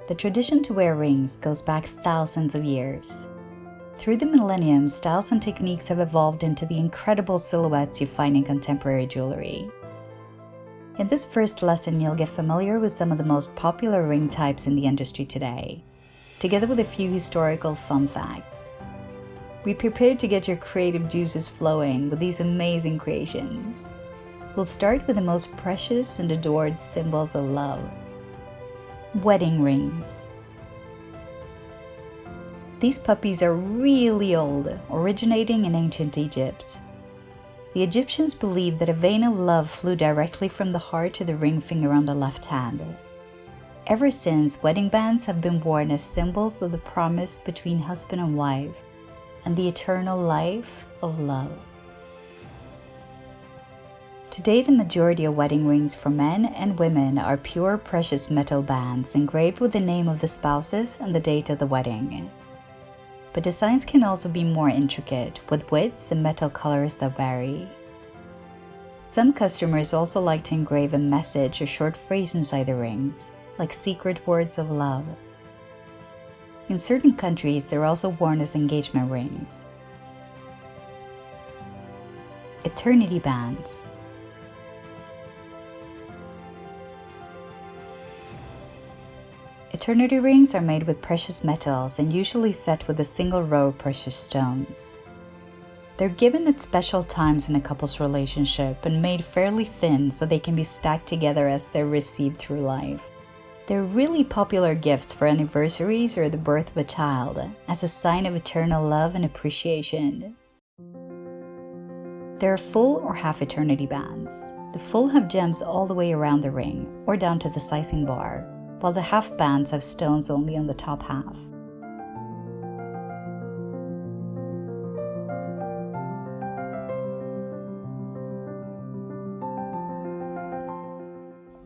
The tradition to wear rings goes back thousands of years. Through the millenniums, styles and techniques have evolved into the incredible silhouettes you find in contemporary jewelry. In this first lesson, you'll get familiar with some of the most popular ring types in the industry today, together with a few historical fun facts. Be prepared to get your creative juices flowing with these amazing creations. We'll start with the most precious and adored symbols of love. Wedding rings. These puppies are really old, originating in ancient Egypt. The Egyptians believed that a vein of love flew directly from the heart to the ring finger on the left hand. Ever since, wedding bands have been worn as symbols of the promise between husband and wife and the eternal life of love. Today, the majority of wedding rings for men and women are pure precious metal bands engraved with the name of the spouses and the date of the wedding. But designs can also be more intricate, with widths and metal colors that vary. Some customers also like to engrave a message or short phrase inside the rings, like secret words of love. In certain countries, they're also worn as engagement rings. Eternity bands. Eternity rings are made with precious metals and usually set with a single row of precious stones. They're given at special times in a couple's relationship and made fairly thin so they can be stacked together as they're received through life. They're really popular gifts for anniversaries or the birth of a child, as a sign of eternal love and appreciation. There are full or half eternity bands. The full have gems all the way around the ring, or down to the sizing bar, while the half bands have stones only on the top half.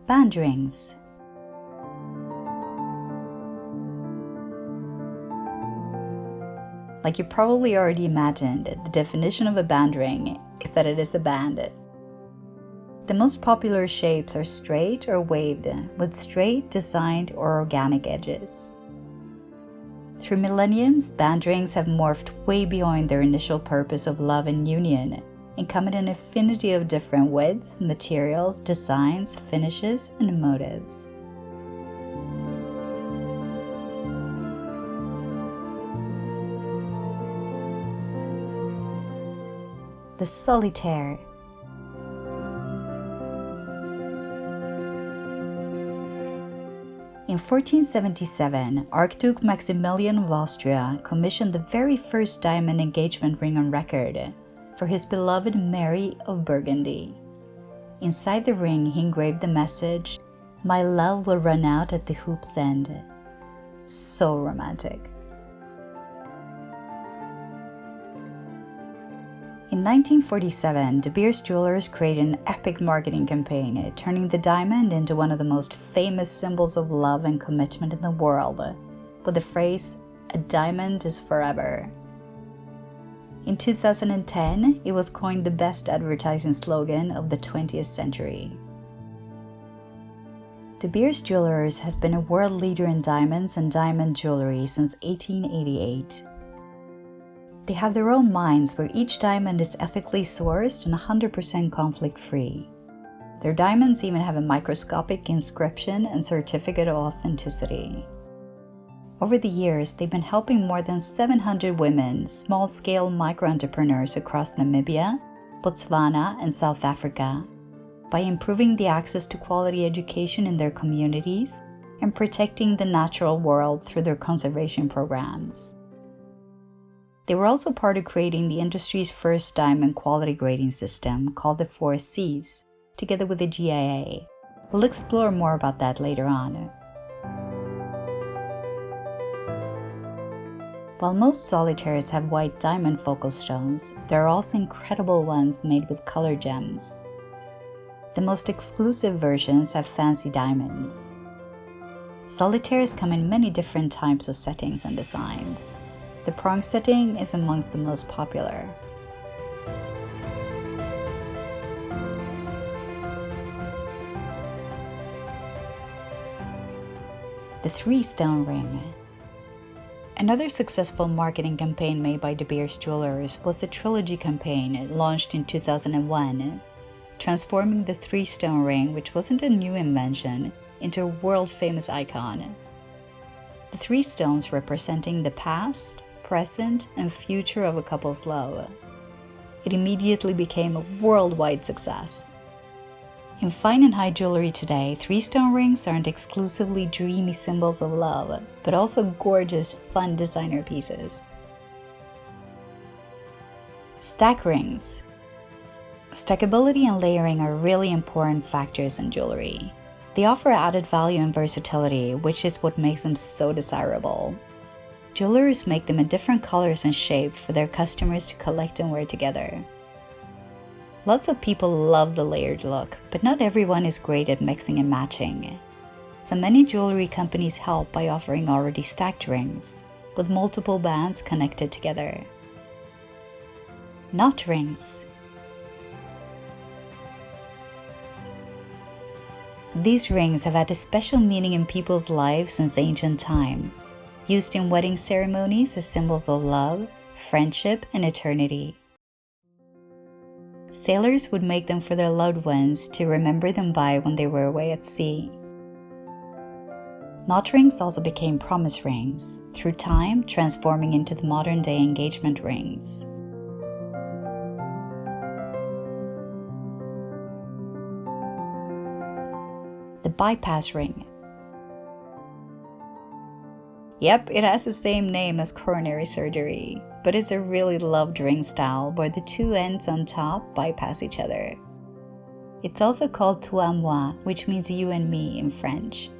Band rings. Like you probably already imagined, the definition of a band ring is that it is a band. The most popular shapes are straight or waved, with straight, designed, or organic edges. Through millenniums, band rings have morphed way beyond their initial purpose of love and union and come in an infinity of different widths, materials, designs, finishes, and motives. The Solitaire. In 1477, Archduke Maximilian of Austria commissioned the very first diamond engagement ring on record for his beloved Mary of Burgundy. Inside the ring, he engraved the message, "My love will run out at the hoop's end." So romantic. In 1947, De Beers Jewelers created an epic marketing campaign, turning the diamond into one of the most famous symbols of love and commitment in the world, with the phrase, "A diamond is forever." In 2010, it was coined the best advertising slogan of the 20th century. De Beers Jewelers has been a world leader in diamonds and diamond jewelry since 1888. They have their own mines where each diamond is ethically sourced and 100% conflict-free. Their diamonds even have a microscopic inscription and certificate of authenticity. Over the years, they've been helping more than 700 women, small-scale micro-entrepreneurs across Namibia, Botswana, and South Africa by improving the access to quality education in their communities and protecting the natural world through their conservation programs. They were also part of creating the industry's first diamond quality grading system called the 4 Cs, together with the GIA. We'll explore more about that later on. While most solitaires have white diamond focal stones, there are also incredible ones made with color gems. The most exclusive versions have fancy diamonds. Solitaires come in many different types of settings and designs. The prong setting is amongst the most popular. The 3-stone ring. Another successful marketing campaign made by De Beers Jewelers was the Trilogy campaign launched in 2001, transforming the 3-stone ring, which wasn't a new invention, into a world-famous icon. The 3 stones representing the past, present, and future of a couple's love. It immediately became a worldwide success. In fine and high jewelry today, 3-stone rings aren't exclusively dreamy symbols of love, but also gorgeous, fun designer pieces. Stack rings. Stackability and layering are really important factors in jewelry. They offer added value and versatility, which is what makes them so desirable. Jewelers make them in different colors and shapes for their customers to collect and wear together. Lots of people love the layered look, but not everyone is great at mixing and matching. So many jewelry companies help by offering already stacked rings, with multiple bands connected together. Knot rings. These rings have had a special meaning in people's lives since ancient times, used in wedding ceremonies as symbols of love, friendship, and eternity. Sailors would make them for their loved ones to remember them by when they were away at sea. Knot rings also became promise rings, through time transforming into the modern-day engagement rings. The bypass ring. Yep, it has the same name as coronary surgery, but it's a really loved ring style where the 2 ends on top bypass each other. It's also called toi moi, which means you and me in French.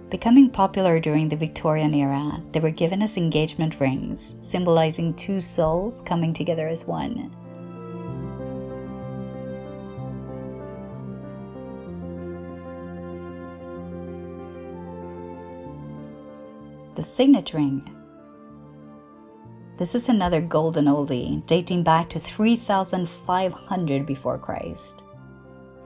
Becoming popular during the Victorian era, they were given as engagement rings, symbolizing 2 souls coming together as one. The signet ring. This is another golden oldie, dating back to 3500 before Christ.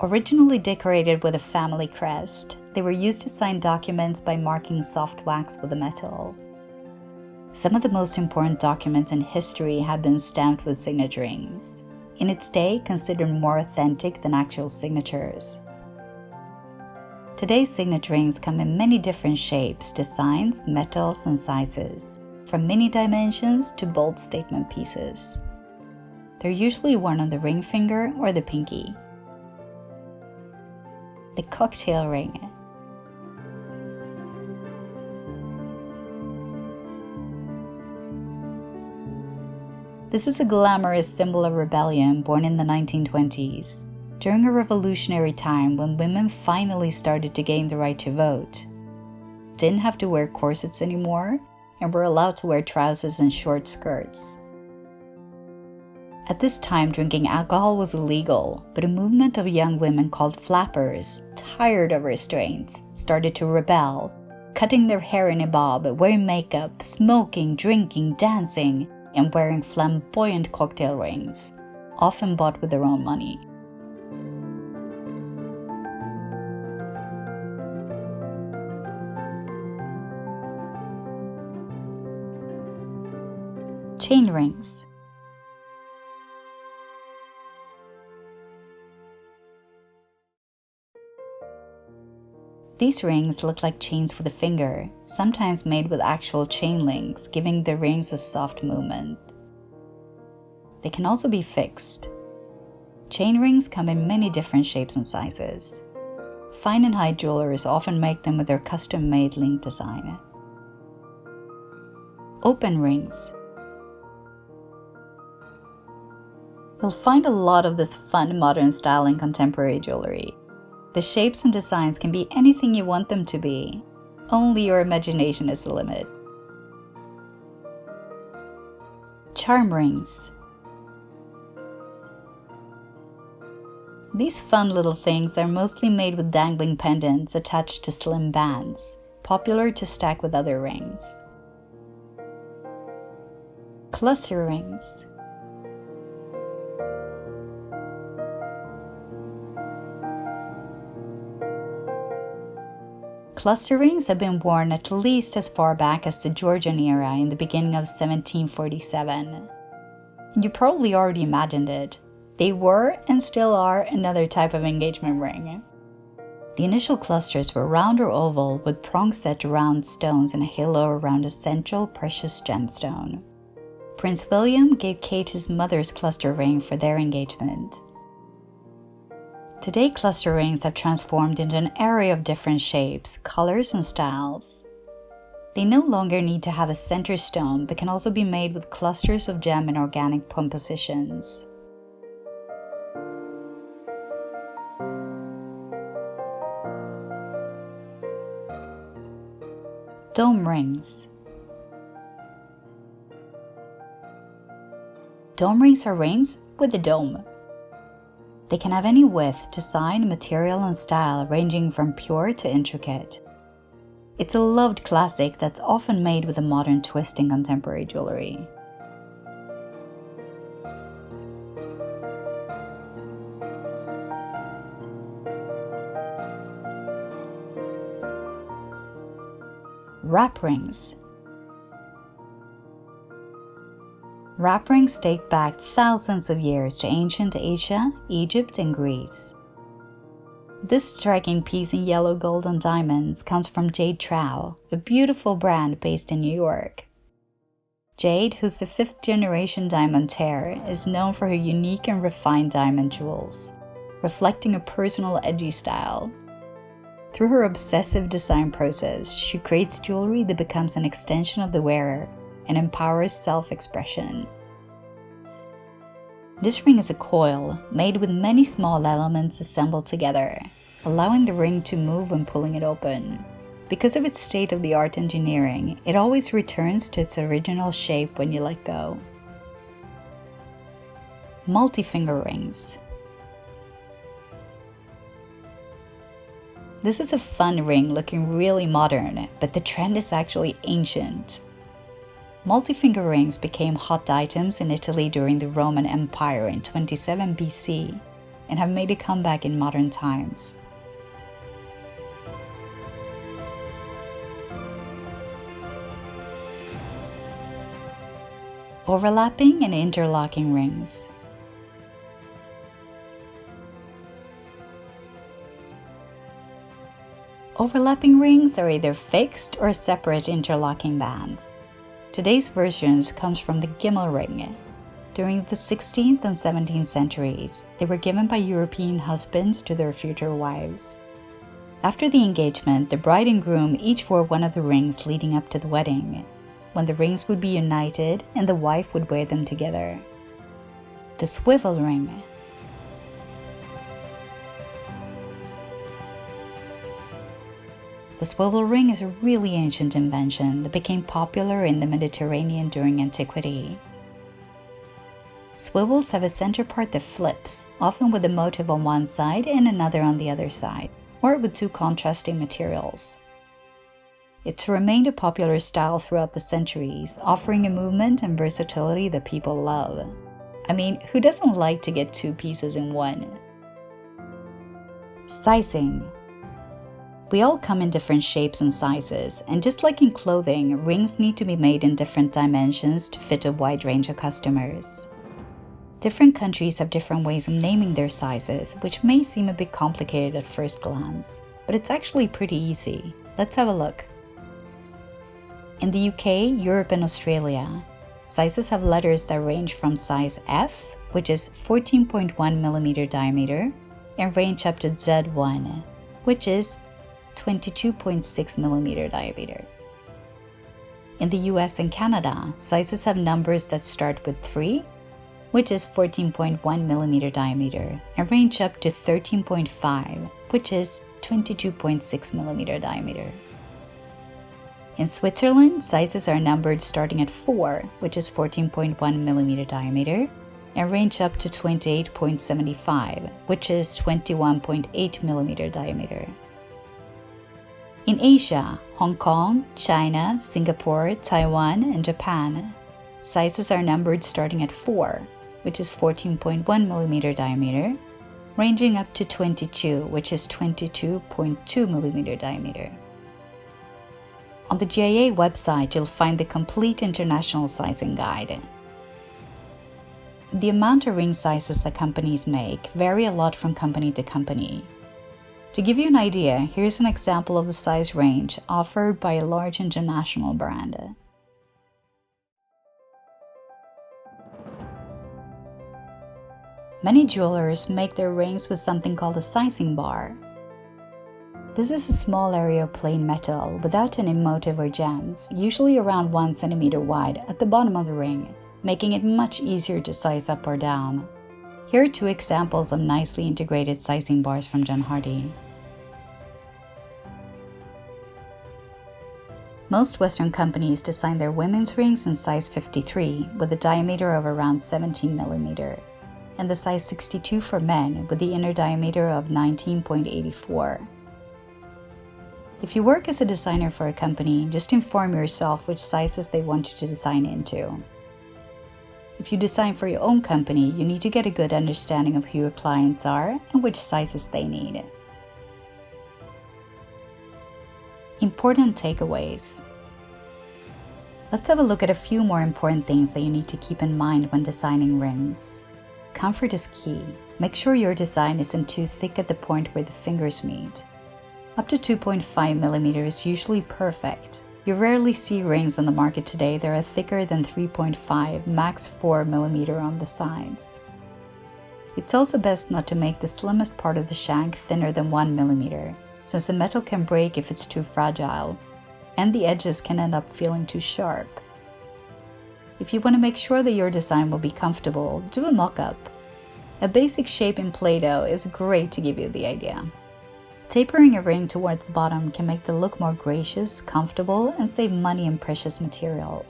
Originally decorated with a family crest, they were used to sign documents by marking soft wax with the metal. Some of the most important documents in history have been stamped with signet rings, in its day considered more authentic than actual signatures. Today's signet rings come in many different shapes, designs, metals, and sizes, from mini dimensions to bold statement pieces. They're usually worn on the ring finger or the pinky. The cocktail ring. This is a glamorous symbol of rebellion born in the 1920s. During a revolutionary time when women finally started to gain the right to vote, didn't have to wear corsets anymore, and were allowed to wear trousers and short skirts. At this time, drinking alcohol was illegal, but a movement of young women called flappers, tired of restraints, started to rebel, cutting their hair in a bob, wearing makeup, smoking, drinking, dancing, and wearing flamboyant cocktail rings, often bought with their own money. Chain rings. These rings look like chains for the finger, sometimes made with actual chain links, giving the rings a soft movement. They can also be fixed. Chain rings come in many different shapes and sizes. Fine and high jewelers often make them with their custom-made link design. Open rings. You'll find a lot of this fun modern style in contemporary jewelry. The shapes and designs can be anything you want them to be. Only your imagination is the limit. Charm rings. These fun little things are mostly made with dangling pendants attached to slim bands, popular to stack with other rings. Cluster rings. Cluster rings have been worn at least as far back as the Georgian era in the beginning of 1747. And you probably already imagined it. They were and still are another type of engagement ring. The initial clusters were round or oval with prong-set round stones and a halo around a central precious gemstone. Prince William gave Kate his mother's cluster ring for their engagement. Today, cluster rings have transformed into an array of different shapes, colors, and styles. They no longer need to have a center stone, but can also be made with clusters of gem and organic compositions. Dome rings. Dome rings are rings with a dome. They can have any width, design, material, and style ranging from pure to intricate. It's a loved classic that's often made with a modern twist in contemporary jewelry. Wrap rings. Wrap rings date back thousands of years to ancient Asia, Egypt, and Greece. This striking piece in yellow, gold, and diamonds comes from Jade Trow, a beautiful brand based in New York. Jade, who's the 5th-generation diamantaire, is known for her unique and refined diamond jewels, reflecting a personal, edgy style. Through her obsessive design process, she creates jewelry that becomes an extension of the wearer and empowers self-expression. This ring is a coil made with many small elements assembled together, allowing the ring to move when pulling it open. Because of its state-of-the-art engineering, it always returns to its original shape when you let go. Multi-finger rings. This is a fun ring looking really modern, but the trend is actually ancient. Multi-finger rings became hot items in Italy during the Roman Empire in 27 BC and have made a comeback in modern times. Overlapping and interlocking rings. Overlapping rings are either fixed or separate interlocking bands. Today's versions comes from the gimel ring. During the 16th and 17th centuries, they were given by European husbands to their future wives. After the engagement, the bride and groom each wore one of the rings leading up to the wedding, when the rings would be united and the wife would wear them together. The swivel ring. The swivel ring is a really ancient invention that became popular in the Mediterranean during antiquity. Swivels have a center part that flips, often with a motif on one side and another on the other side, or with two contrasting materials. It's remained a popular style throughout the centuries, offering a movement and versatility that people love. I mean, who doesn't like to get two pieces in one? Sizing. We all come in different shapes and sizes, and just like in clothing, rings need to be made in different dimensions to fit a wide range of customers. Different countries have different ways of naming their sizes, which may seem a bit complicated at first glance, but it's actually pretty easy. Let's have a look. In the UK, Europe, and Australia, sizes have letters that range from size F, which is 14.1mm diameter, and range up to Z1, which is 22.6mm diameter. In the US and Canada, sizes have numbers that start with 3, which is 14.1mm diameter, and range up to 13.5, which is 22.6mm diameter. In Switzerland, sizes are numbered starting at 4, which is 14.1mm diameter, and range up to 28.75, which is 21.8mm diameter. In Asia, Hong Kong, China, Singapore, Taiwan, and Japan, sizes are numbered starting at 4, which is 14.1mm diameter, ranging up to 22, which is 22.2mm diameter. On the GIA website, you'll find the complete international sizing guide. The amount of ring sizes that companies make vary a lot from company to company. To give you an idea, here's an example of the size range offered by a large international brand. Many jewelers make their rings with something called a sizing bar. This is a small area of plain metal without any motif or gems, usually around 1 centimeter wide at the bottom of the ring, making it much easier to size up or down. Here are 2 examples of nicely integrated sizing bars from John Hardy. Most Western companies design their women's rings in size 53 with a diameter of around 17 millimeter, and the size 62 for men with the inner diameter of 19.84. If you work as a designer for a company, just inform yourself which sizes they want you to design into. If you design for your own company, you need to get a good understanding of who your clients are and which sizes they need. Important takeaways. Let's have a look at a few more important things that you need to keep in mind when designing rings. Comfort is key. Make sure your design isn't too thick at the point where the fingers meet. Up to 2.5 millimeter is usually perfect. You rarely see rings on the market today that are thicker than 3.5, max 4 millimeter on the sides. It's also best not to make the slimmest part of the shank thinner than 1 millimeter, since the metal can break if it's too fragile, and the edges can end up feeling too sharp. If you want to make sure that your design will be comfortable, do a mock-up. A basic shape in Play-Doh is great to give you the idea. Tapering a ring towards the bottom can make the look more gracious, comfortable, and save money and precious material.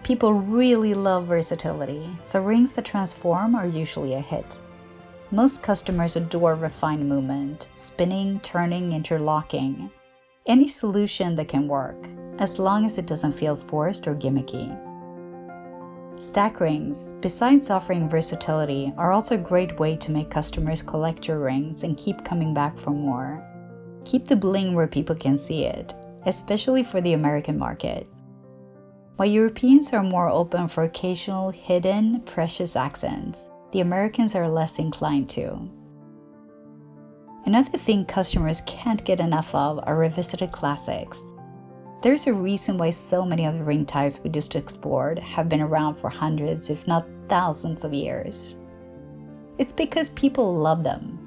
People really love versatility, so rings that transform are usually a hit. Most customers adore refined movement, spinning, turning, interlocking. Any solution that can work, as long as it doesn't feel forced or gimmicky. Stack rings, besides offering versatility, are also a great way to make customers collect your rings and keep coming back for more. Keep the bling where people can see it, especially for the American market. While Europeans are more open for occasional, hidden, precious accents, the Americans are less inclined to. Another thing customers can't get enough of are revisited classics. There's a reason why so many of the ring types we just explored have been around for hundreds, if not thousands of years. It's because people love them.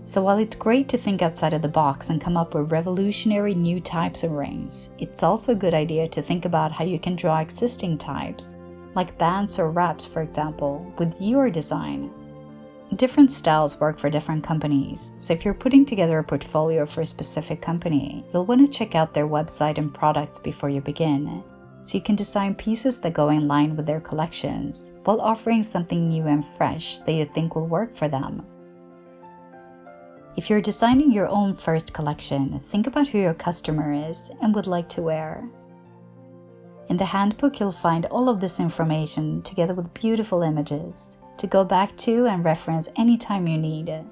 So while it's great to think outside of the box and come up with revolutionary new types of rings, it's also a good idea to think about how you can draw existing types, like bands or wraps, for example, with your design. Different styles work for different companies, so if you're putting together a portfolio for a specific company, you'll want to check out their website and products before you begin, so you can design pieces that go in line with their collections, while offering something new and fresh that you think will work for them. If you're designing your own first collection, think about who your customer is and would like to wear. In the handbook, you'll find all of this information together with beautiful images to go back to and reference anytime you need it.